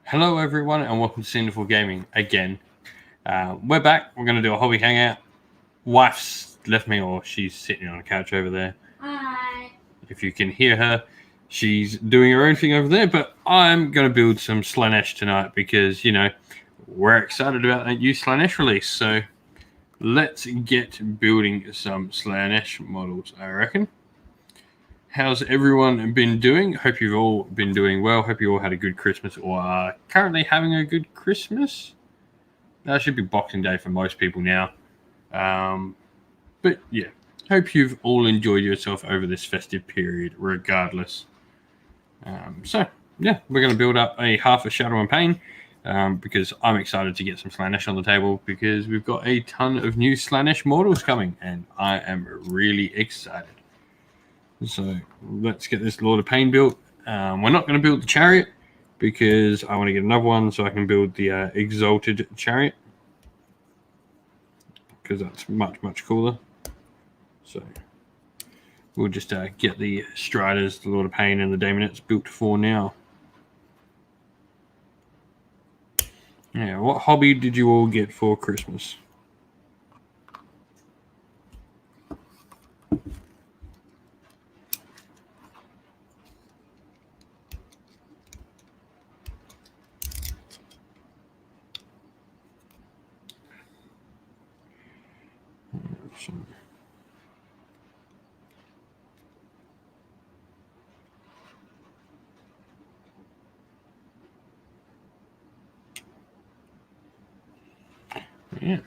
Hello, everyone, and welcome to Sinful Gaming again. We're back. We're going to do a hobby hangout. Wife's left me, or she's sitting on a couch over there. Hi. If you can hear her, she's doing her own thing over there. But I'm going to build some Slanesh tonight because, we're excited about that new Slanesh release. So let's get building some Slanesh models, I reckon. How's everyone been doing? Hope you've all been doing well. Hope you all had a good Christmas or are currently having a good Christmas. That should be Boxing Day for most people now. But yeah, hope you've all enjoyed yourself over this festive period regardless. So yeah, we're going to build up a half a Shadow and Pain because I'm excited to get some Slanesh on the table because we've got a ton of new Slanesh models coming and I am really excited. So let's get this Lord of Pain built. We're not going to build the chariot because I want to get another one so I can build the Exalted Chariot because that's much cooler. So we'll just get the Striders, the Lord of Pain, and the Daemonettes built for now. Yeah, what hobby did you all get for Christmas? Yeah.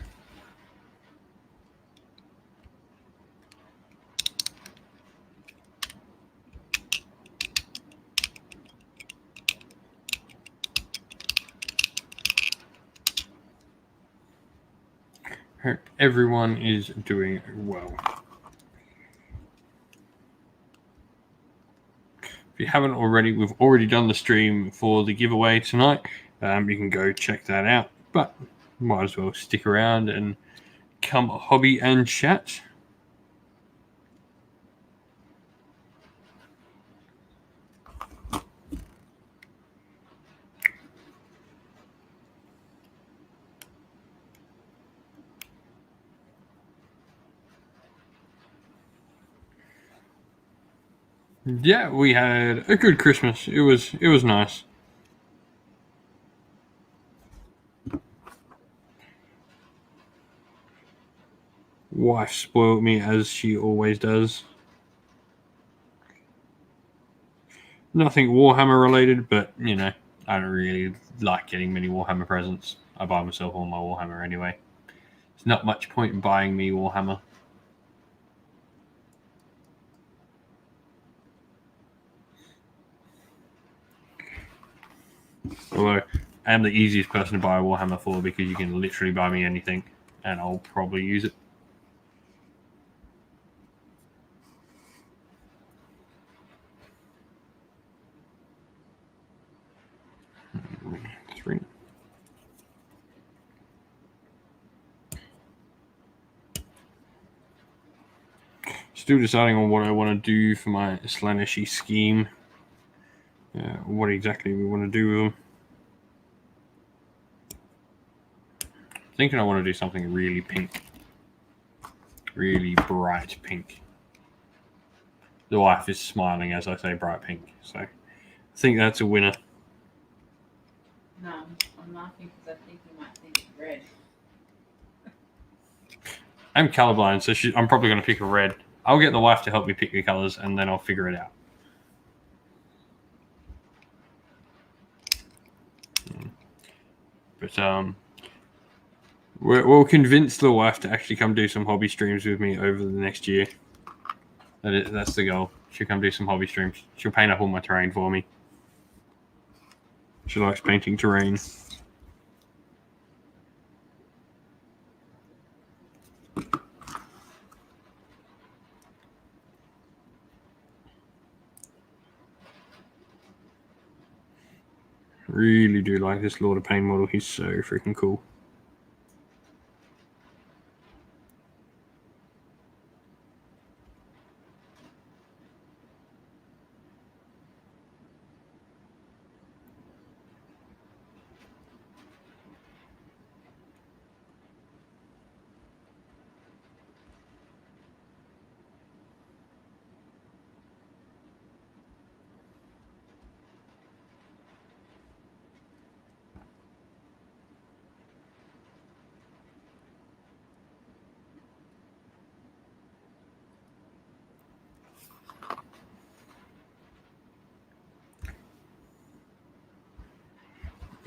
Hope everyone is doing well. If you haven't already, we've already done the stream for the giveaway tonight. You can go check that out. But might as well stick around and come hobby and chat. Yeah, we had a good Christmas. It was nice. Wife spoiled me as she always does. Nothing Warhammer related, but I don't really like getting many Warhammer presents. I buy myself all my Warhammer anyway. There's not much point in buying me Warhammer. Although I am the easiest person to buy a Warhammer for because you can literally buy me anything and I'll probably use it. Three. Still deciding on what I want to do for my Slaneshi scheme. What exactly we want to do with them. Thinking I want to do something really pink. Really bright pink. The wife is smiling as I say bright pink. So I think that's a winner. No, I'm laughing because I think you might think it's red. I'm colorblind, so I'm probably going to pick a red. I'll get the wife to help me pick the colors and then I'll figure it out. But we'll convince the wife to actually come do some hobby streams with me over the next year. That's the goal. She'll come do some hobby streams. She'll paint up all my terrain for me. She likes painting terrain. Really do like this Lord of Pain model. He's so freaking cool.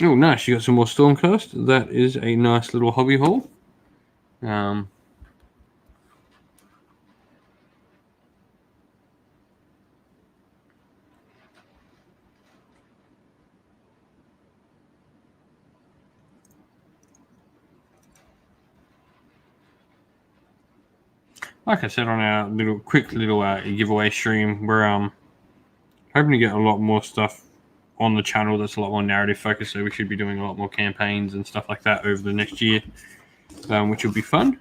Oh, nice. You got some more Stormcast. That is a nice little hobby haul. Like I said on our quick little giveaway stream, we're hoping to get a lot more stuff on the channel that's a lot more narrative focused. So we should be doing a lot more campaigns and stuff like that over the next year, which will be fun.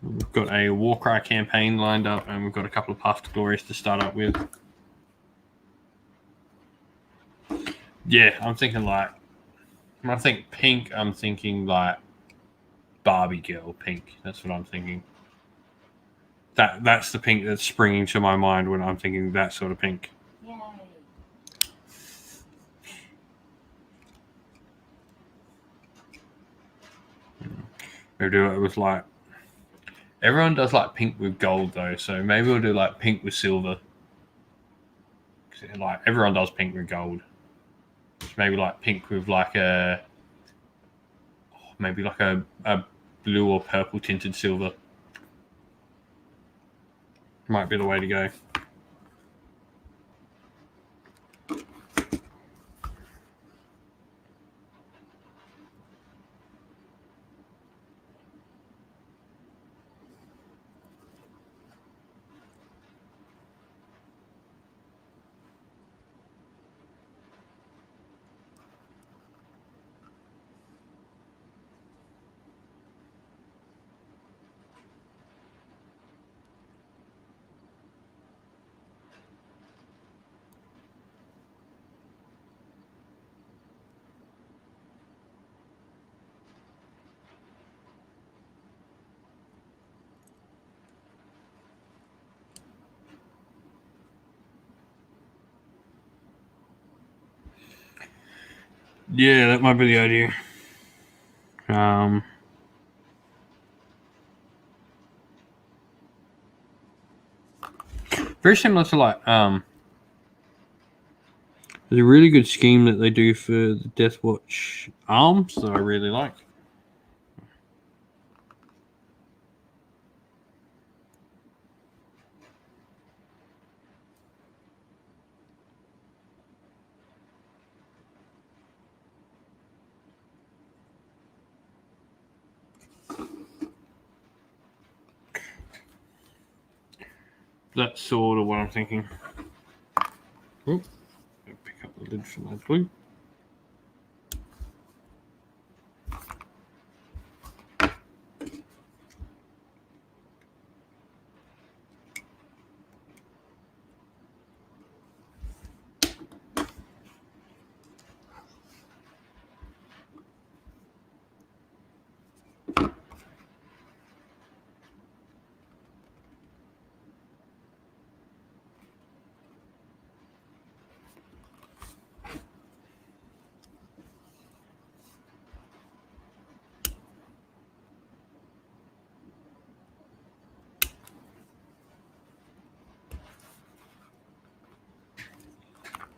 We've got a Warcry campaign lined up, and we've got a couple of Path to Glories to start up with. Yeah, I'm thinking like, when I think pink, I'm thinking like Barbie girl pink. That's what I'm thinking. That's the pink that's springing to my mind when I'm thinking that sort of pink. Yay. We'll do it with like, everyone does like pink with gold though, so maybe we'll do like pink with silver. Like everyone does pink with gold. Maybe like pink with like a blue or purple tinted silver. Might be the way to go. Yeah, that might be the idea. Very similar to like there's a really good scheme that they do for the Death Watch arms that I really like. That's sort of what I'm thinking. Oh, pick up the lid from that glue.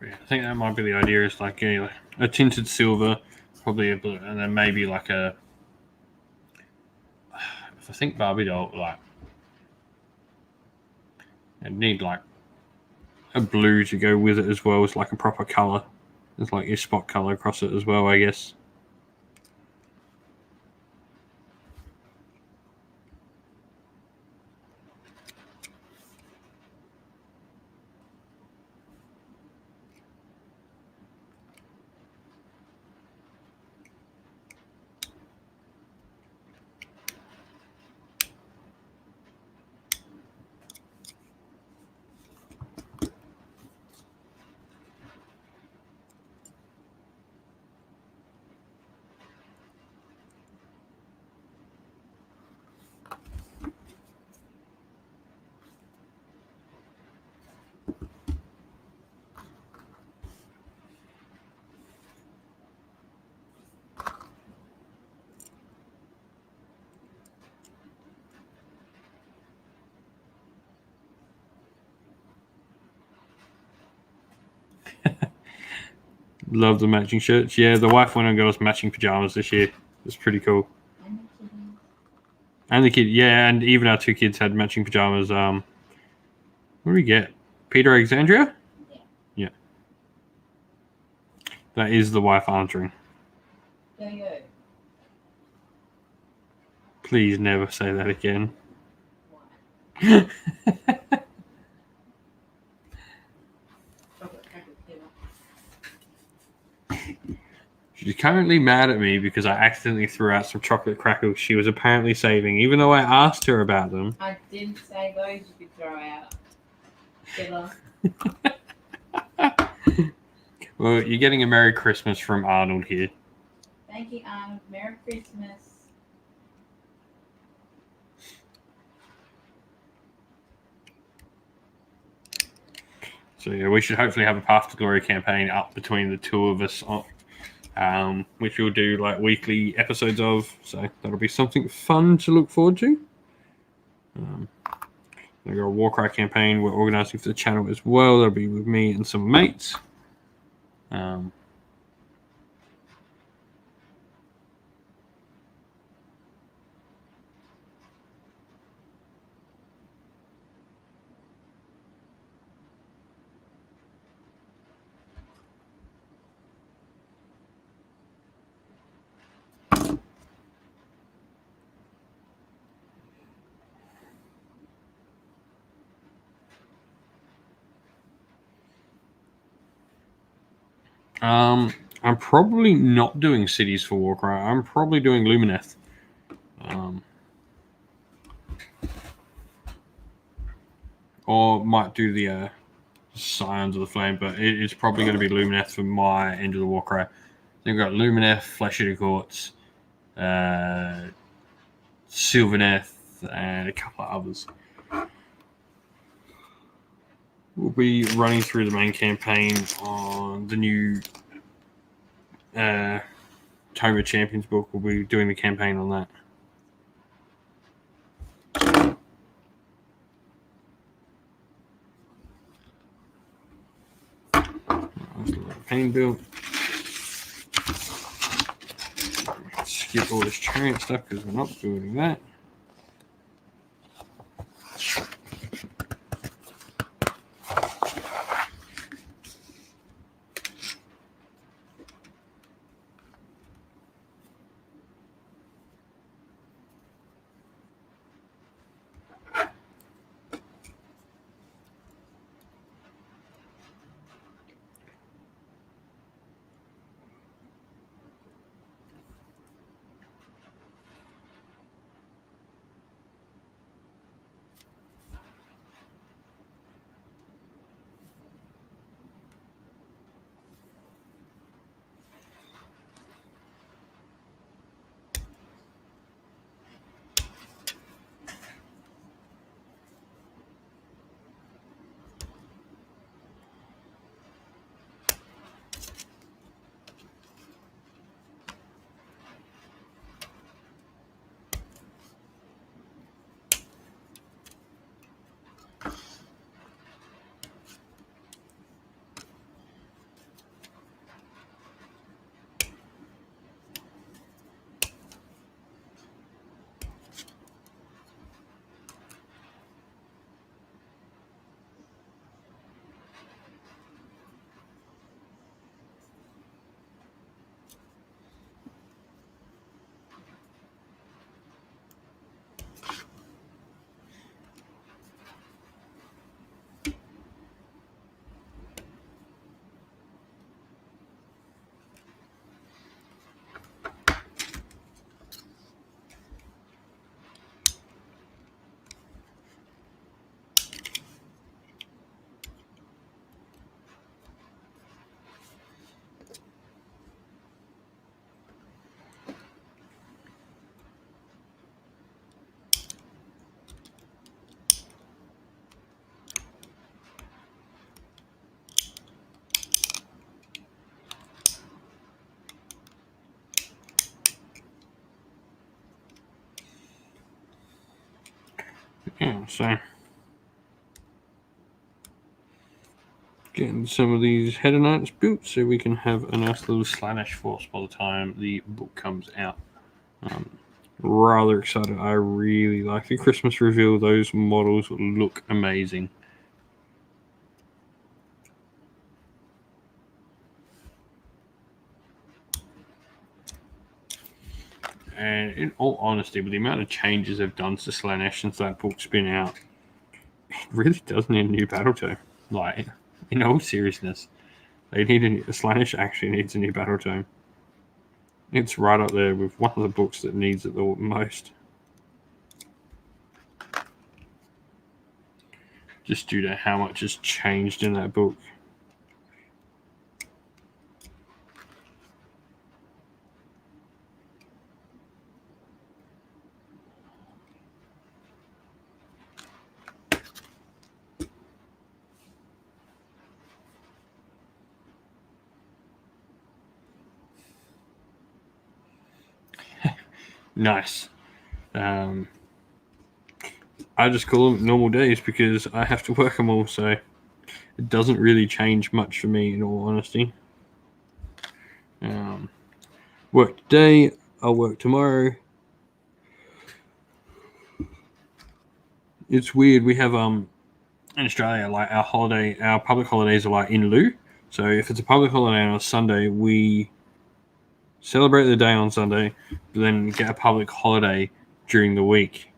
Yeah, I think that might be the idea. Is like a tinted silver, probably a blue, and then maybe like a. If I think Barbie doll, like, I'd need like a blue to go with it as well as like a proper color. It's like your spot color across it as well, I guess. Love the matching shirts. Yeah, the wife went and got us matching pajamas this year. It's pretty cool. And the kid, yeah, and even our 2 kids had matching pajamas. What do we get? Peter Alexandria? Yeah. That is the wife answering. There you go. Please never say that again. Why? Chocolate cracker killer. She's currently mad at me because I accidentally threw out some chocolate crackers she was apparently saving, even though I asked her about them. I didn't say those you could throw out. Killer. Well, you're getting a Merry Christmas from Arnold here. Thank you, Arnold. Merry Christmas. So yeah, we should hopefully have a Path to Glory campaign up between the 2 of us, which we'll do like weekly episodes of. So that'll be something fun to look forward to. We've got a Warcry campaign we're organising for the channel as well. That'll be with me and some mates. I'm probably not doing cities for Warcry. I'm probably doing Lumineth. Or might do the Scions of the Flame, but it's probably going to be Lumineth for my end of the Warcry. Then we've got Lumineth, Flesh Eater Courts, Sylvaneth, and a couple of others. We'll be running through the main campaign on the new Tome of Champions book. We'll be doing the campaign on that. Pain build. Skip all this chariot stuff because we're not building that. Yeah, so getting some of these header notes built so we can have a nice little Slaanesh force by the time the book comes out. Rather excited. I really like the Christmas reveal. Those models look amazing. And in all honesty, with the amount of changes they've done to Slaanesh since that book's been out, it really does need a new battle tome. Like, in all seriousness, Slaanesh actually needs a new battle tome. It's right up there with one of the books that needs it the most. Just due to how much has changed in that book. Nice. I just call them normal days because I have to work them all, so it doesn't really change much for me, in all honesty. Work today, I'll work tomorrow. It's weird. We have in Australia, like our public holidays are like in lieu. So if it's a public holiday on a Sunday, we celebrate the day on Sunday, but then get a public holiday during the week.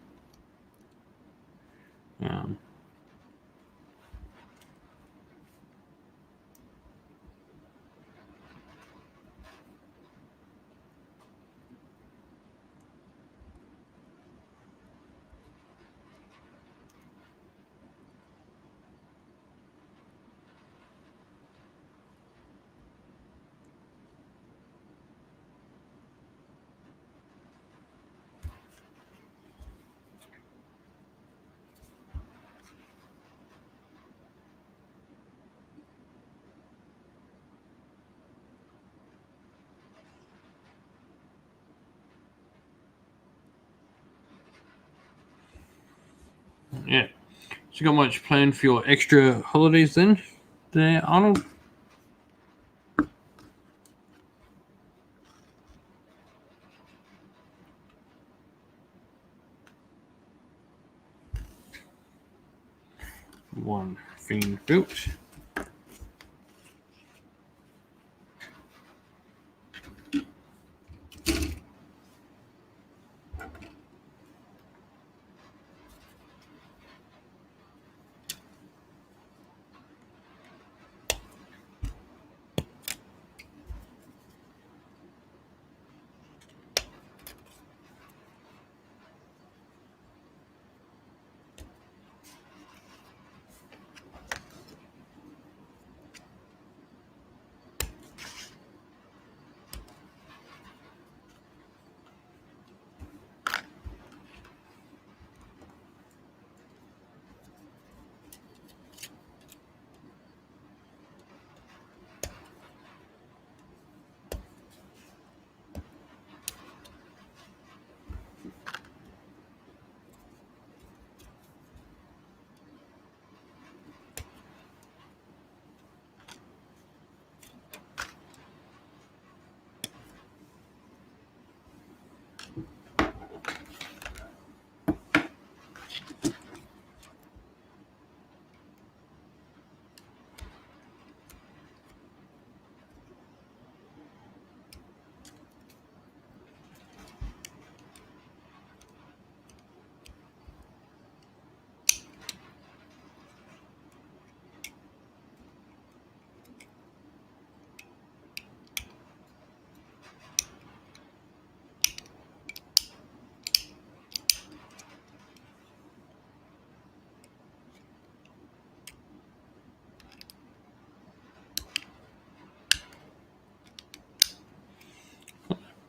Yeah. So you got much planned for your extra holidays then, there, Arnold? One fiend built.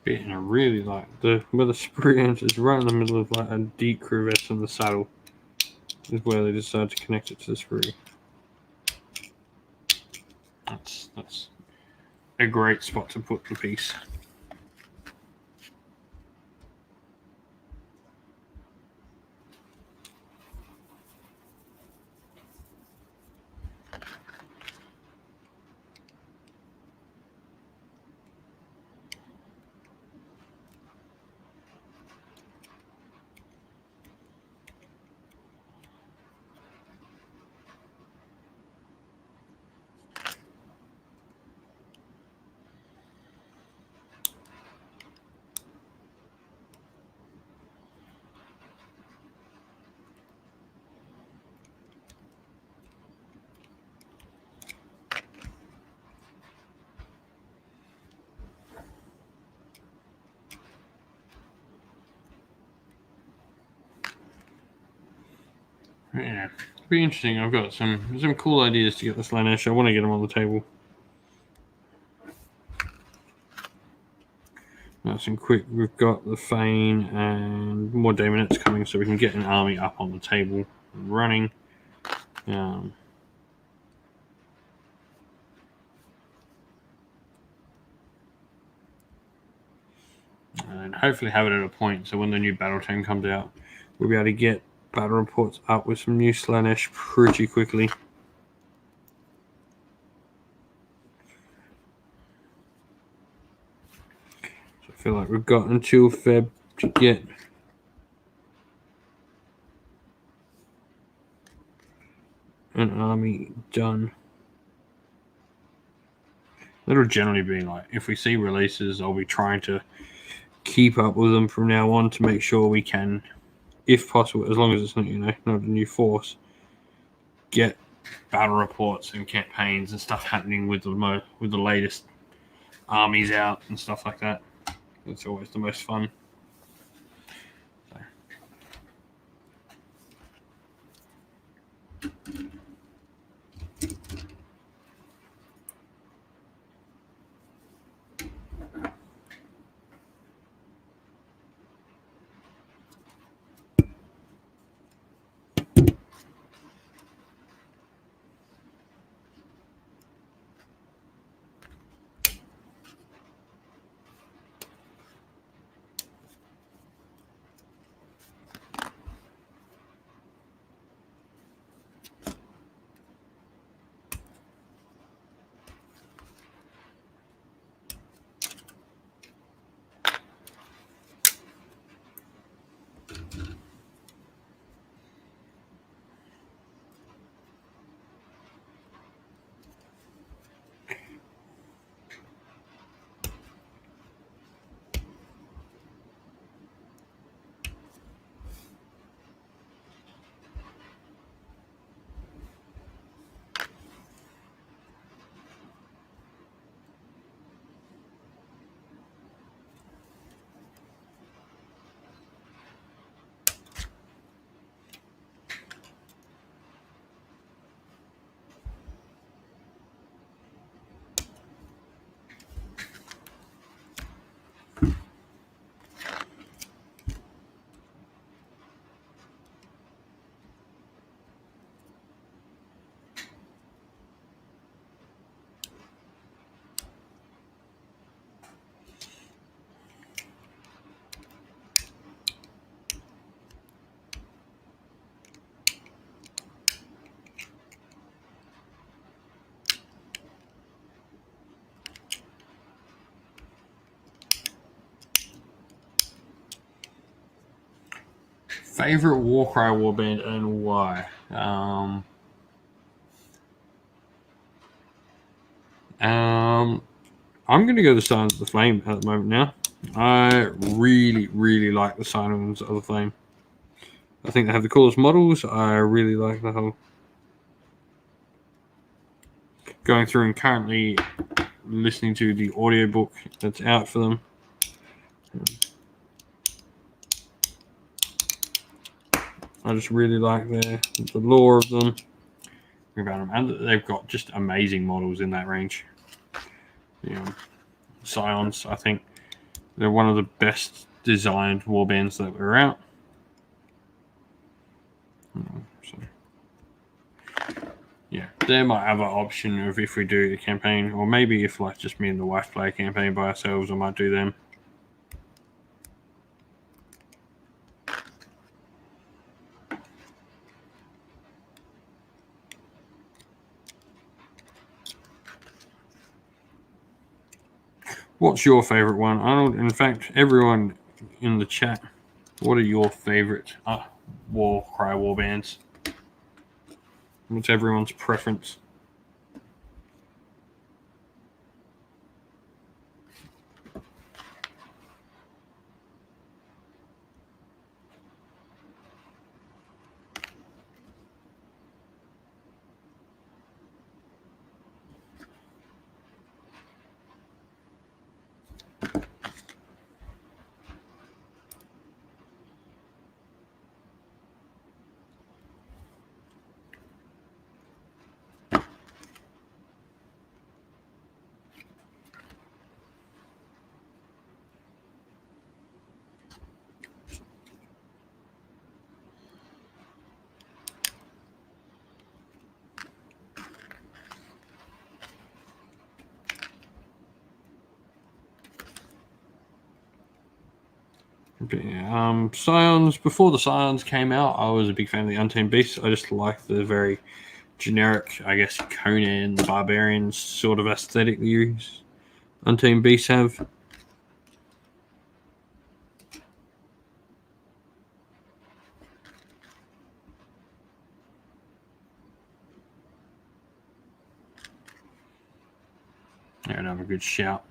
Bit, and I really like where the sprue enters right in the middle of like a deep crevasse in the saddle is where they decide to connect it to the sprue. That's a great spot to put the piece. Yeah, it'll be interesting. I've got some cool ideas to get the Slaanesh. I want to get them on the table. Nice and quick. We've got the Fane and more Daemonettes coming, so we can get an army up on the table and running. And hopefully have it at a point so when the new battle tome comes out, we'll be able to get battle reports up with some new Slaanesh pretty quickly. So I feel like we've got until Feb to get an army done. That'll generally be like, if we see releases, I'll be trying to keep up with them from now on to make sure we can, if possible, as long as it's not, not a new force, get battle reports and campaigns and stuff happening with the latest armies out and stuff like that. It's always the most fun. Favorite Warcry warband and why? I'm going to go the Signs of the Flame at the moment now. I really, really like the Signs of the Flame. I think they have the coolest models. I really like the whole going through and currently listening to the audiobook that's out for them. I just really like the lore of them. And they've got just amazing models in that range. Scions, I think they're one of the best designed warbands that were out. So, yeah, they're my other option of if we do a campaign, or maybe if like just me and the wife play a campaign by ourselves, I might do them. What's your favorite one, Arnold? In fact, everyone in the chat, what are your favorite Warcry warbands? What's everyone's preference? But yeah, Scions, before the Scions came out, I was a big fan of the Untamed Beasts. I just like the very generic, I guess, Conan the Barbarian sort of aesthetic that Untamed Beasts have. Yeah, another good shout.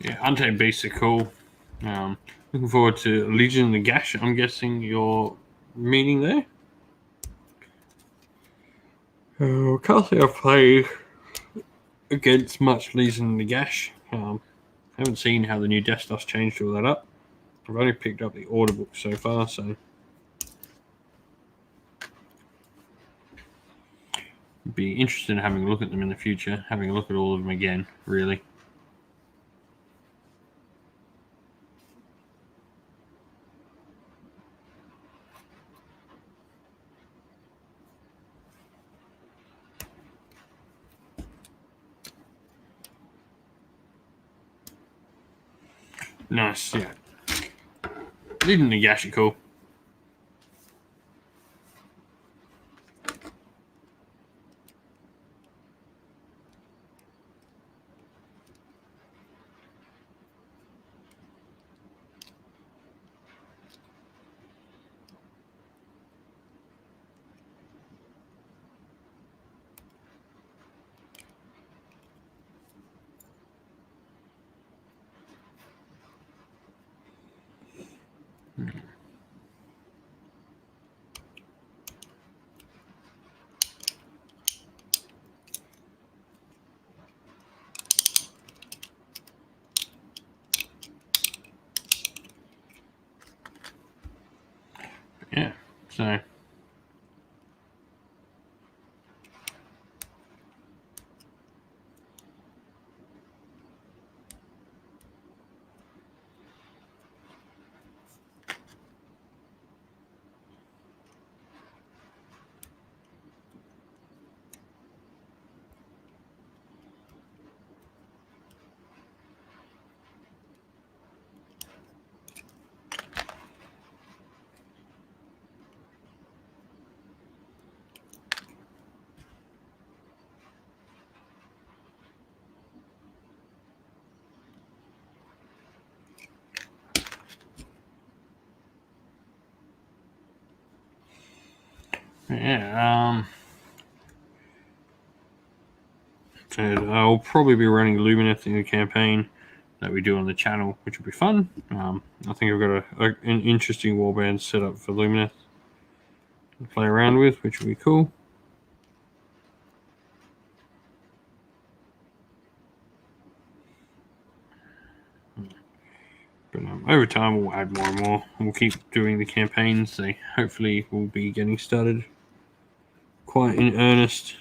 Yeah, Untamed Beasts are cool. Looking forward to Legion of the Gash. I'm guessing you're meaning there. Can't say I've played against much Legion of the Gash. Haven't seen how the new Death Star's changed all that up. I've only picked up the order book so far, so be interested in having a look at them in the future. Having a look at all of them again, really. Nice, yeah. Leading the Gash are cool. Yeah, so yeah, so I'll probably be running Lumineth in the campaign that we do on the channel, which will be fun. I think I've got an interesting warband set up for Lumineth to play around with, which will be cool. But over time, we'll add more and more. We'll keep doing the campaigns. They hopefully will be getting started quite in earnest.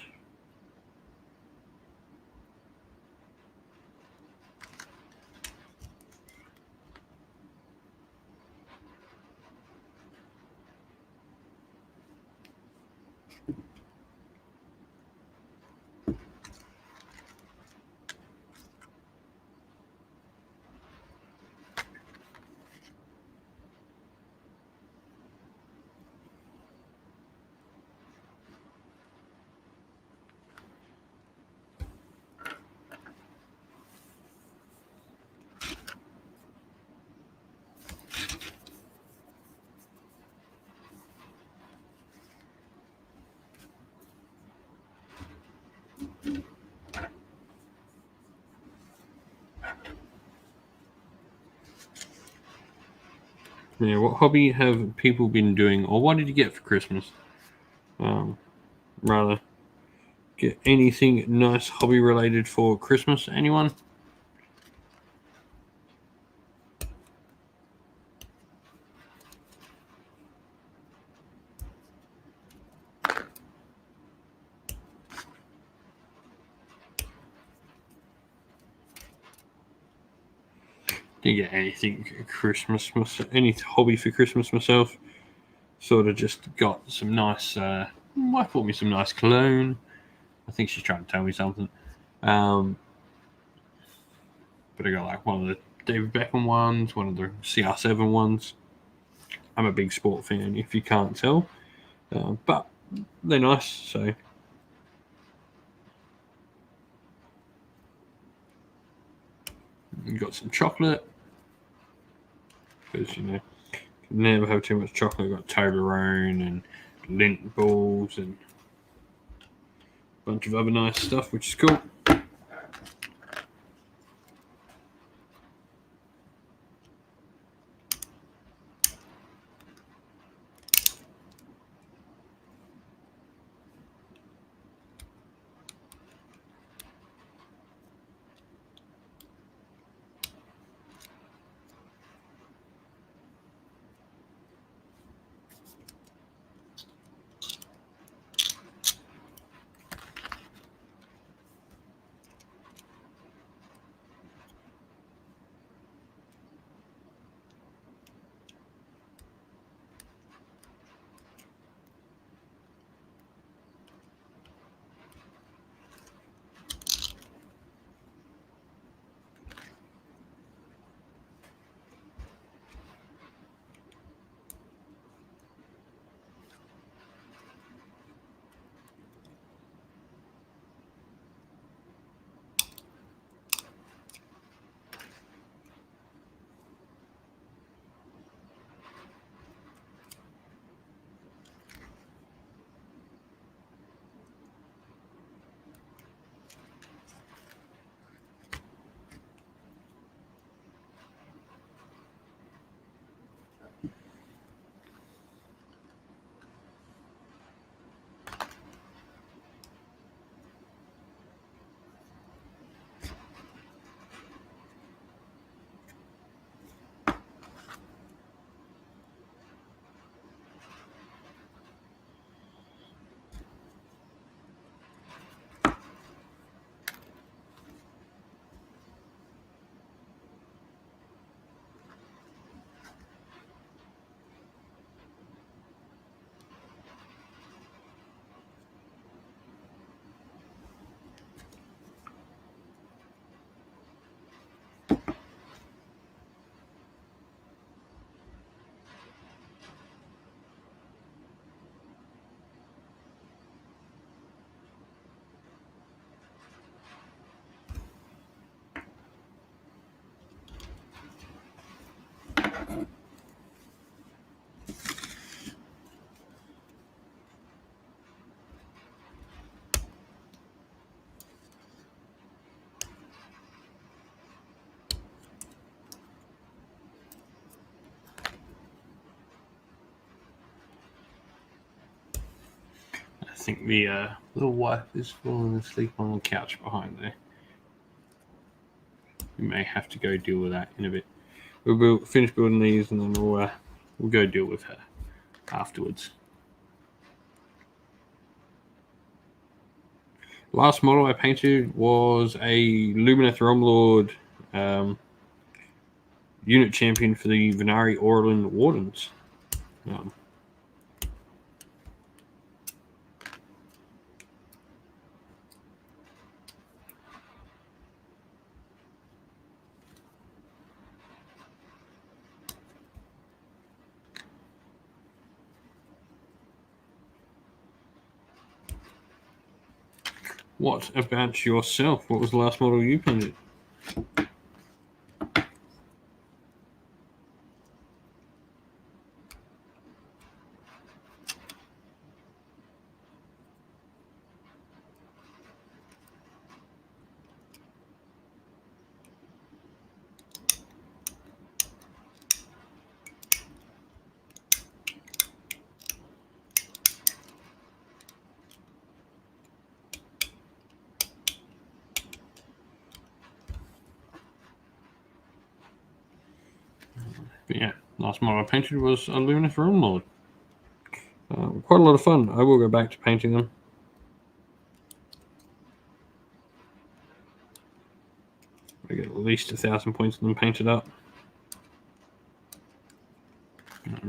Yeah, what hobby have people been doing, or what did you get for Christmas? Rather, get anything nice hobby related for Christmas? Anyone? Didn't get anything Christmas. Any hobby for Christmas myself. Sort of just got some nice. Wife bought me some nice cologne. I think she's trying to tell me something. But I got like one of the David Beckham ones, one of the CR7 ones. I'm a big sport fan, if you can't tell. But they're nice, so. You got some chocolate. Because, never have too much chocolate. Got Toblerone and Lindt balls and a bunch of other nice stuff, which is cool. I think the little wife is falling asleep on the couch behind there. We may have to go deal with that in a bit. We'll finish building these and then we'll go deal with her afterwards. Last model I painted was a Lumineth Romlord unit champion for the Venari Orlin Wardens. What about yourself? What was the last model you painted? But yeah, last model I painted was a Luminous Realm Lord. Quite a lot of fun. I will go back to painting them. I get at least 1,000 points of them painted up.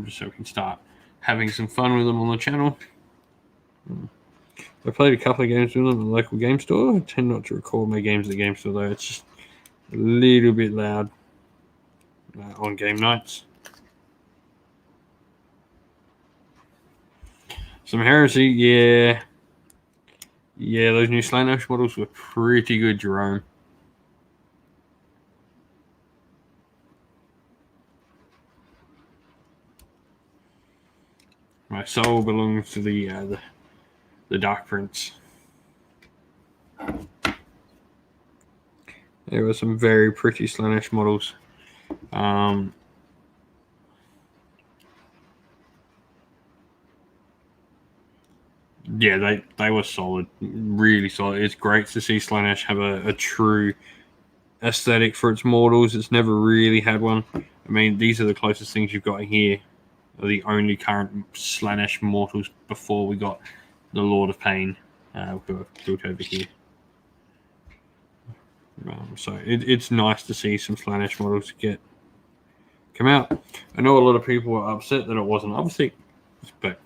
Just so we can start having some fun with them on the channel. I played a couple of games with them at the local game store. I tend not to record my games at the game store though. It's just a little bit loud on game nights. Some Heresy, yeah. Yeah, those new Slaanesh models were pretty good, Jerome. My soul belongs to the Dark Prince. There were some very pretty Slaanesh models. Yeah, they were solid, really solid. It's great to see Slaanesh have a true aesthetic for its mortals. It's never really had one. I mean, these are the closest things you've got here. Are the only current Slaanesh mortals before we got the Lord of Pain, who I've built over here. So it's nice to see some Slaanesh models come out. I know a lot of people were upset that it wasn't obviously, but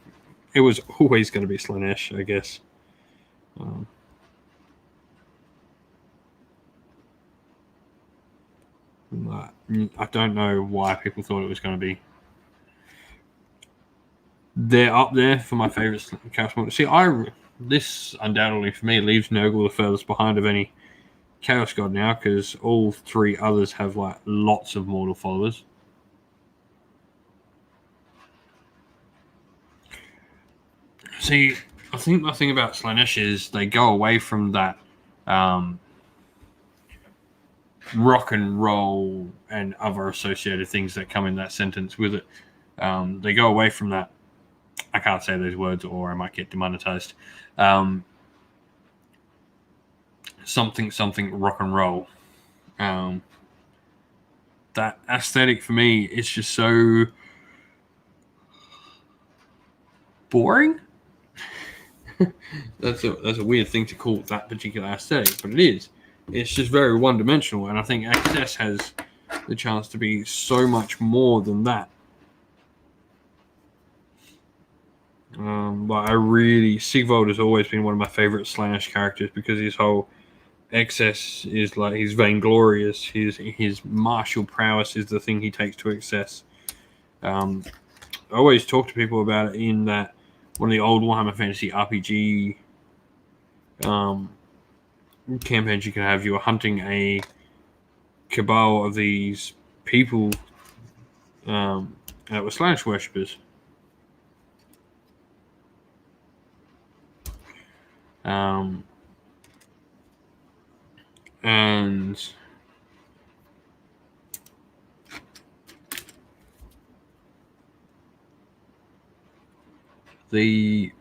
it was always going to be Slaanesh, I guess. I don't know why people thought it was going to be. They're up there for my favorite Chaos models. See, this undoubtedly for me leaves Nurgle the furthest behind of any Chaos God now, because all three others have like lots of mortal followers. See, I think the thing about Slaanesh is they go away from that rock and roll and other associated things that come in that sentence with it. They go away from that. I can't say those words or I might get demonetized. Something rock and roll. That aesthetic for me is just so boring. That's a weird thing to call that particular aesthetic, but it is. It's just very one-dimensional, and I think XS has the chance to be so much more than that. But Sigvald has always been one of my favorite Slaanesh characters because his whole excess is like he's vainglorious. His martial prowess is the thing he takes to excess. I always talk to people about it in that one of the old Warhammer Fantasy RPG campaigns you can have. You were hunting a cabal of these people that were Slaanesh worshippers. And the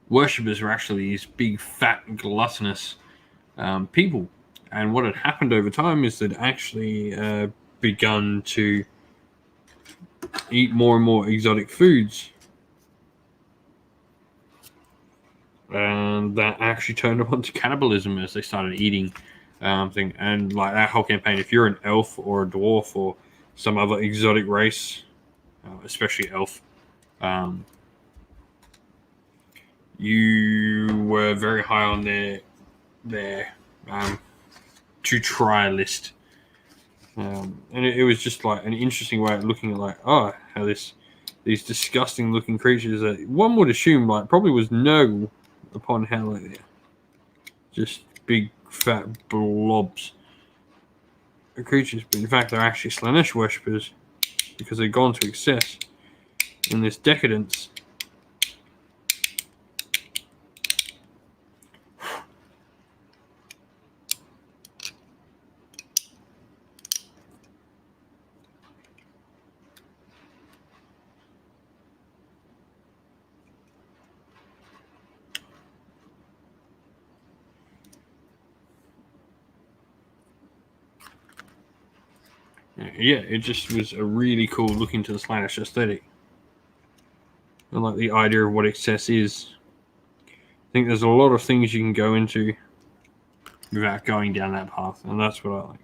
worshippers were actually these big, fat, gluttonous people. And what had happened over time is they'd actually begun to eat more and more exotic foods. And that actually turned them onto cannibalism as they started eating thing. And like that whole campaign, if you're an elf or a dwarf or some other exotic race, especially elf, you were very high on their to try list. And it was just like an interesting way of looking at like, how these disgusting looking creatures that one would assume like probably was Nurgle upon how like they're just big fat blobs of creatures, but in fact they're actually Slaanesh worshippers because they've gone to excess in this decadence. Yeah, it just was a really cool look into the Slaanesh aesthetic. And like the idea of what excess is. I think there's a lot of things you can go into without going down that path, and that's what I like.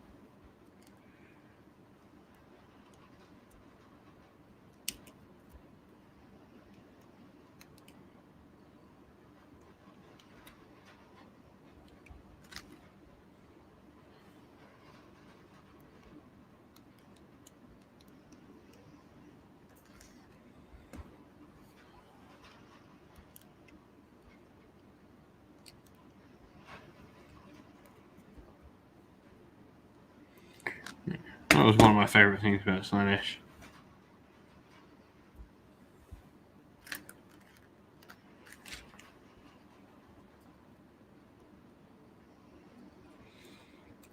That was one of my favourite things about Slaanesh.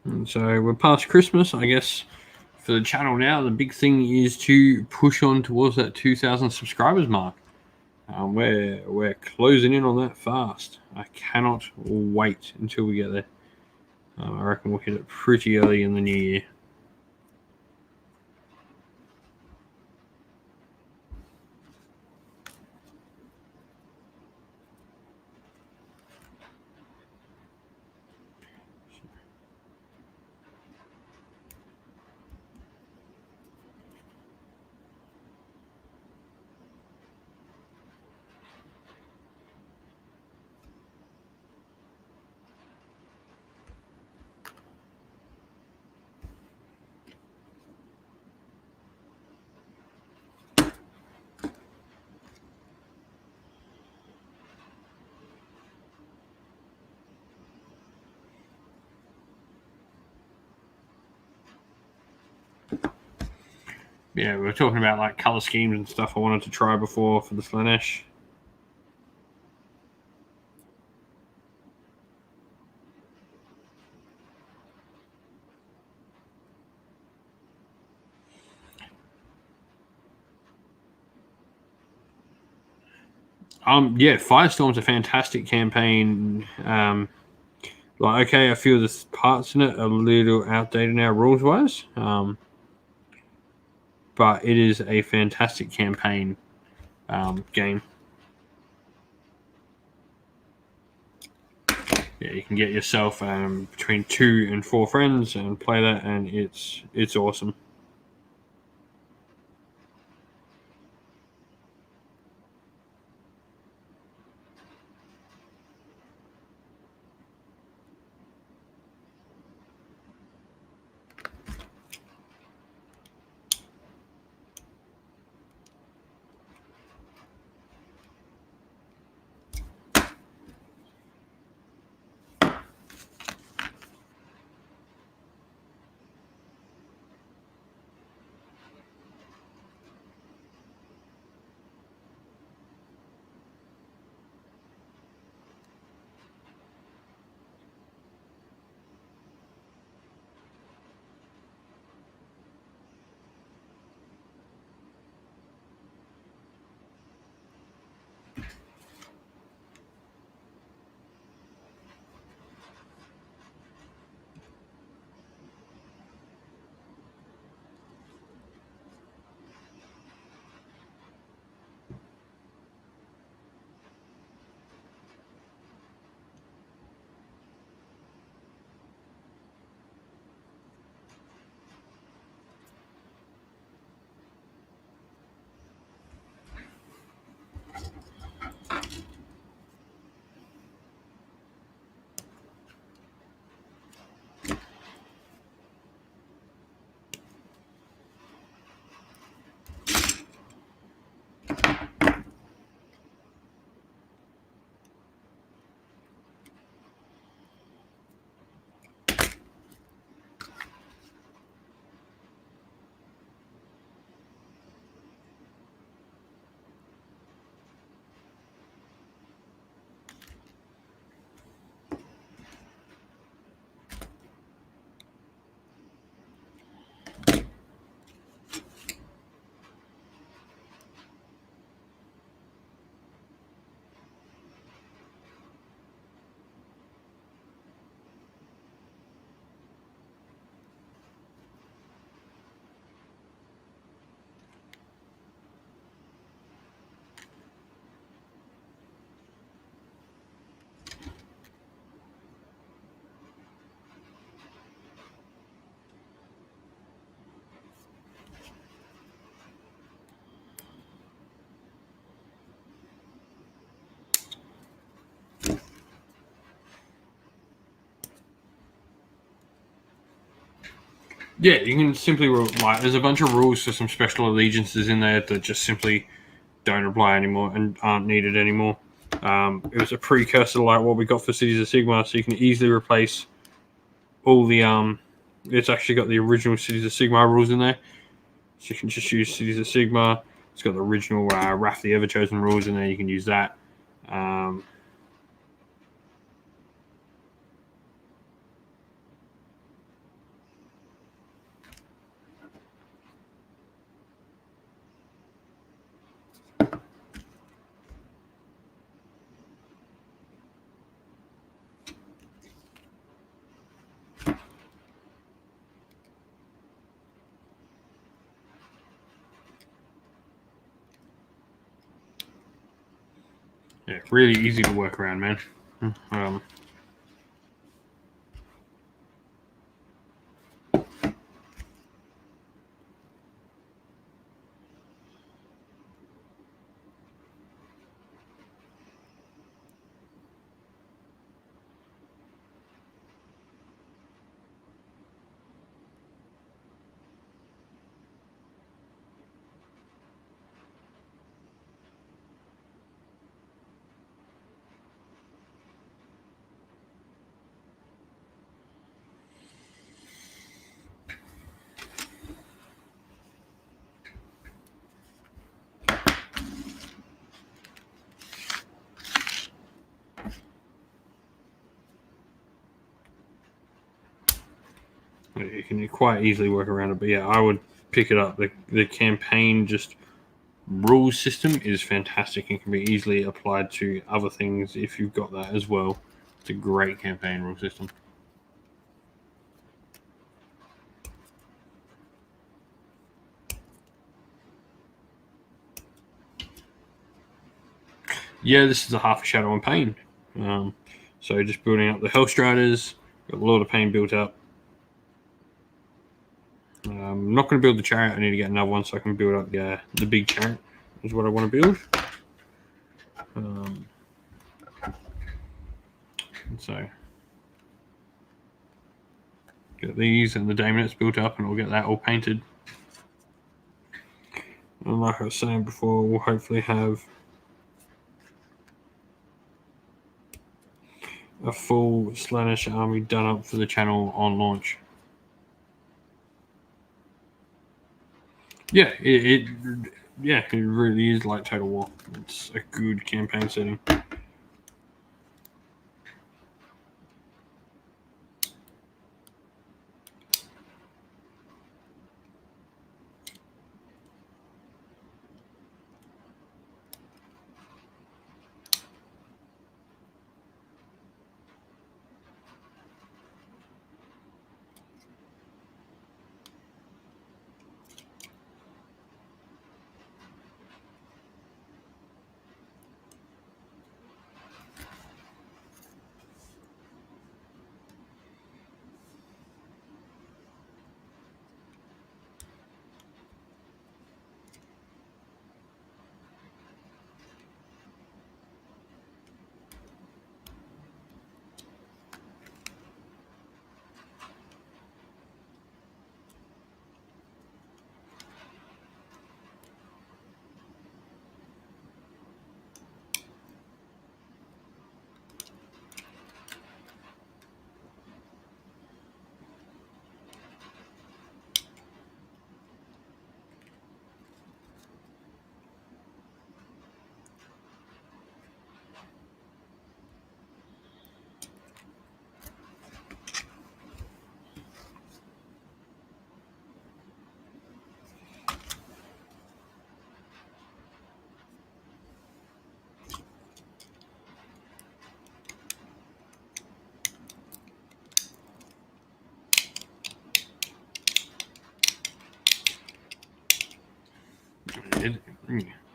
And so we're past Christmas, I guess. For the channel now, the big thing is to push on towards that 2,000 subscribers mark. We're closing in on that fast. I cannot wait until we get there. I reckon we'll hit it pretty early in the new year. Yeah, we were talking about like color schemes and stuff I wanted to try before for the Slaanesh. Yeah, Firestorm's a fantastic campaign. Like, okay, I feel the parts in it are a little outdated now rules wise, but it is a fantastic campaign game. Yeah, you can get yourself between 2 and 4 friends and play that, and it's awesome. Yeah, you can simply like. There's a bunch of rules for some special allegiances in there that just simply don't apply anymore and aren't needed anymore. It was a precursor to like what we got for Cities of Sigmar, so you can easily replace all the. It's actually got the original Cities of Sigmar rules in there, so you can just use Cities of Sigmar. It's got the original Wrath the Everchosen rules in there. You can use that. Yeah, really easy to work around, man. You can quite easily work around it, but yeah, I would pick it up. The campaign just rules system is fantastic and can be easily applied to other things if you've got that as well. It's a great campaign rule system. Yeah, this is a half a Shadow and Pain. So just building up the Hellstriders, got a lot of pain built up. I'm not going to build the chariot. I need to get another one so I can build up the big chariot. Is what I want to build. So get these and the Daemonettes built up, and we'll get that all painted. And like I was saying before, we'll hopefully have a full Slaanesh army done up for the channel on launch. Yeah, it really is like Total War. It's a good campaign setting.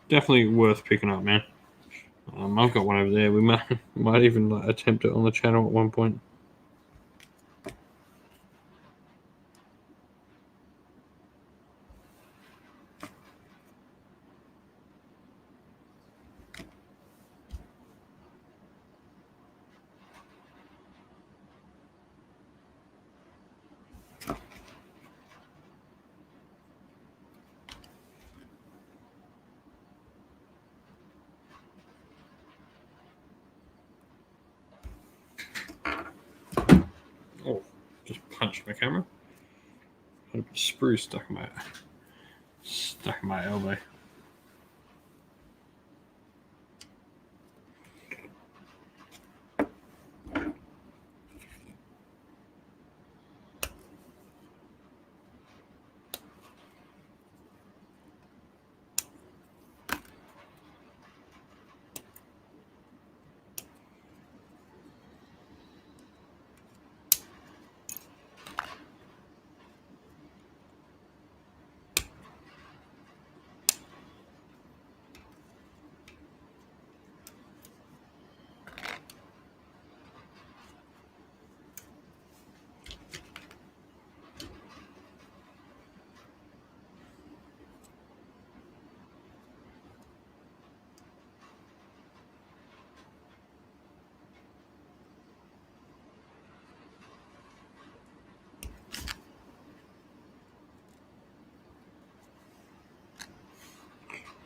Definitely worth picking up, man. I've got one over there. We might even attempt it on the channel at one point. much my camera. Had a bit of sprue stuck in my elbow.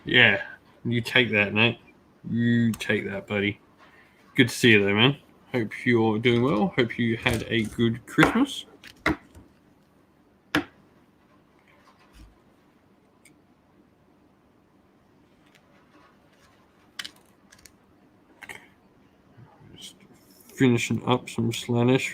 Yeah, you take that, Nate. You take that, buddy. Good to see you there, man. Hope you're doing well. Hope you had a good Christmas. Just finishing up some Slaanesh.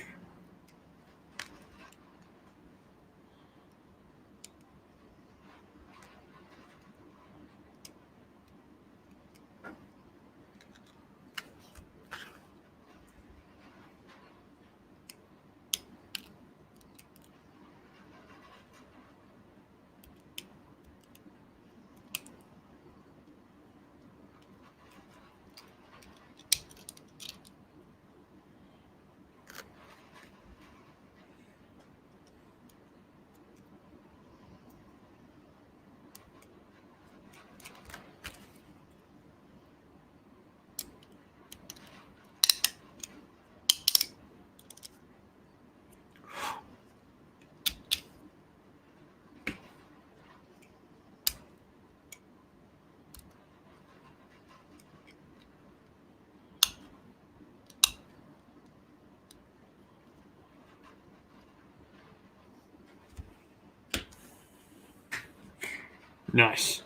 Nice.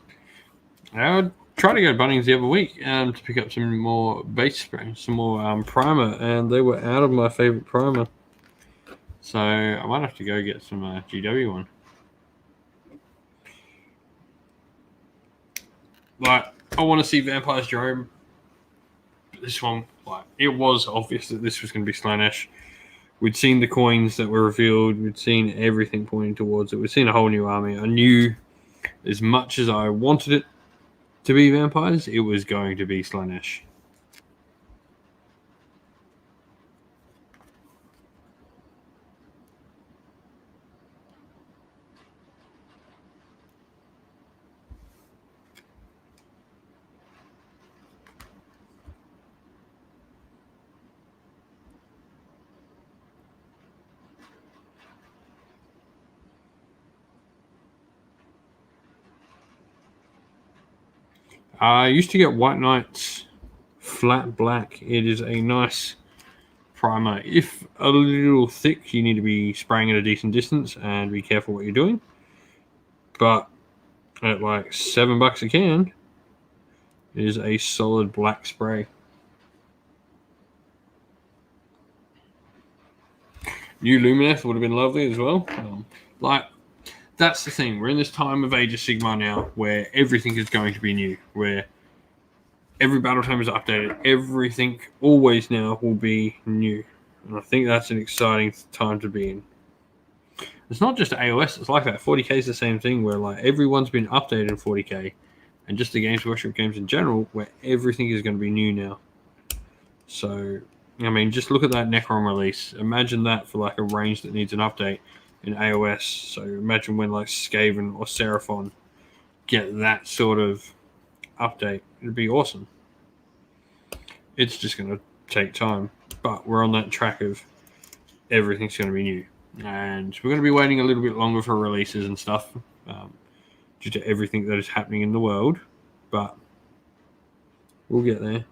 I would try to go to Bunnings the other week to pick up some more base spray, some more primer, and they were out of my favorite primer. So I might have to go get some GW one. Like, I want to see Vampire's Jerome. This one, like, it was obvious that this was going to be Slaanesh. We'd seen the coins that were revealed. We'd seen everything pointing towards it. We'd seen a whole new army. I knew, as much as I wanted it to be vampires, it was going to be Slaanesh. I used to get White Knights flat black. It is a nice primer. If a little thick, you need to be spraying at a decent distance and be careful what you're doing. But at like $7 a can, it is a solid black spray. New Lumineth would have been lovely as well. That's the thing. We're in this time of Age of Sigmar now where everything is going to be new, where every battle tome is updated. Everything always now will be new. And I think that's an exciting time to be in. It's not just AOS, it's like that. 40k is the same thing where like everyone's been updated in 40k. And just the Games Workshop games in general, where everything is going to be new now. So, I mean, just look at that Necron release. Imagine that for like a range that needs an update in AOS. So imagine when like Skaven or Seraphon get that sort of update. It'd be awesome. It's just going to take time, but we're on that track of everything's going to be new. And we're going to be waiting a little bit longer for releases and stuff due to everything that is happening in the world, but we'll get there.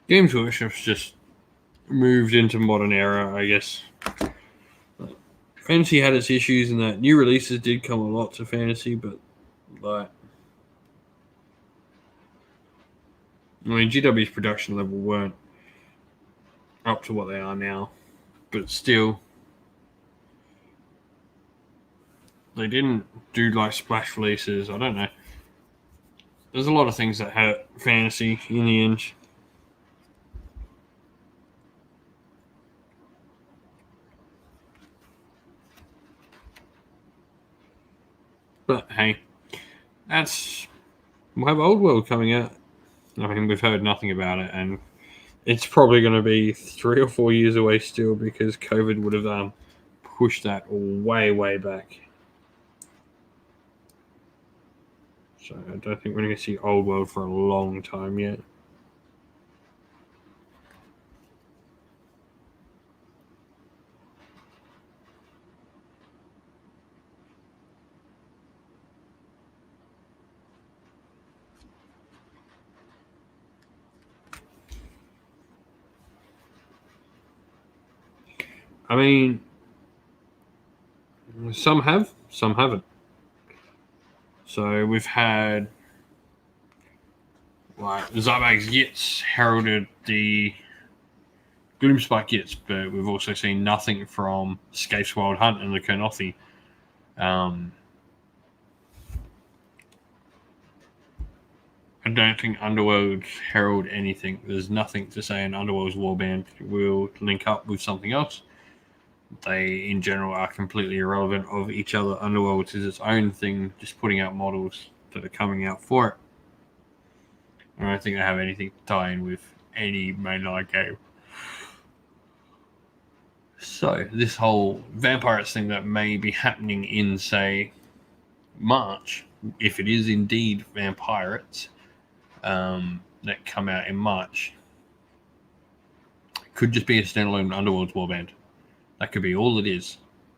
Games Workshop's just moved into modern era, I guess. Fantasy had its issues in that new releases did come a lot to Fantasy, but like, I mean, GW's production level weren't up to what they are now, but still, they didn't do like splash releases. I don't know. There's a lot of things that hurt Fantasy in the end. But hey, we'll have Old World coming out. I mean, we've heard nothing about it, and it's probably going to be 3 or 4 years away still because COVID would have pushed that way, way back. So I don't think we're going to see Old World for a long time yet. I mean, some have, some haven't. So we've had like Zybag's Yitz heralded the Gloomspike Yitz, but we've also seen nothing from Scape's Wild Hunt and the Kernothi. I don't think Underworld's herald anything. There's nothing to say an Underworld's warband will link up with something else. They, in general, are completely irrelevant of each other. Underworld is its own thing, just putting out models that are coming out for it. I don't think they have anything to tie in with any mainline game. So, this whole Vampires thing that may be happening in, say, March, if it is indeed Vampirates, that come out in March, could just be a standalone Underworld's warband. That could be all it is,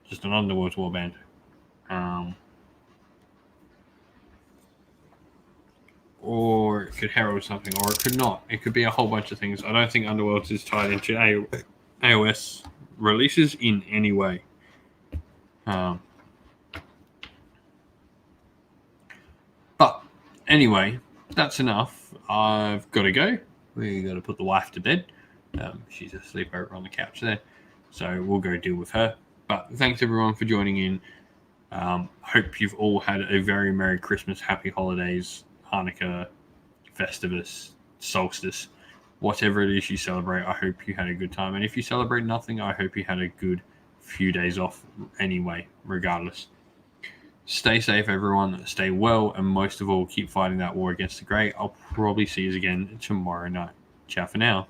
just an Underworld's warband. Or it could herald something, or it could not. It could be a whole bunch of things. I don't think Underworlds is tied into AOS releases in any way. But anyway, that's enough. I've got to go. We got to put the wife to bed. She's asleep over on the couch there. So we'll go deal with her. But thanks everyone for joining in. Hope you've all had a very Merry Christmas, Happy Holidays, Hanukkah, Festivus, Solstice, whatever it is you celebrate. I hope you had a good time. And if you celebrate nothing, I hope you had a good few days off anyway, regardless. Stay safe, everyone. Stay well. And most of all, keep fighting that war against the Grey. I'll probably see you again tomorrow night. Ciao for now.